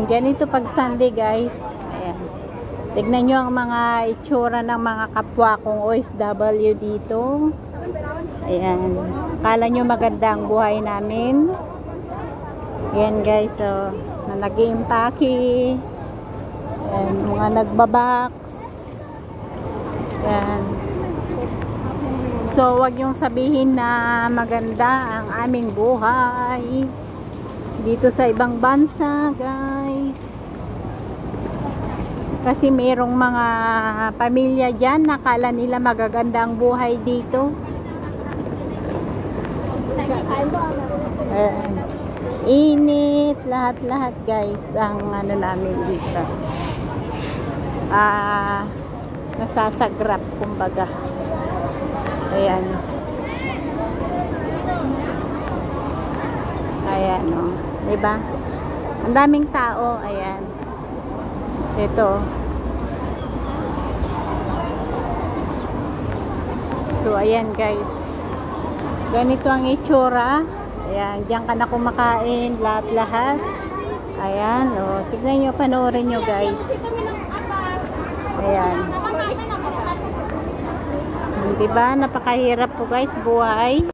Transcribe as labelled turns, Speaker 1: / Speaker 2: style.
Speaker 1: Ganito pag Sunday guys. Ayan. Tignan nyo ang mga itsura ng mga kapwa kong OFW dito. Ayan. Akala nyo maganda ang buhay namin. Ayan guys. So, na nag-i-impake. Ayan. Mga nagbabox. Ayan. So, wag nyong sabihin na maganda ang aming buhay dito sa ibang bansa, guys. Kasi merong mga pamilya dyan, nakala nila magaganda ang buhay dito. Ayan. Init, lahat-lahat, guys, ang ano namin dito. Nasasagrap, kumbaga. Ayan. Ayan, o. Diba? Ang daming tao. Ayan. Ito. So, ayan guys. Ganito ang itsura. Ayan. Diyan ka na kumakain. Lahat-lahat. Ayan, o. Tignan nyo, panoorin nyo guys. Ayan. Diba? Napakahirap po guys buhay.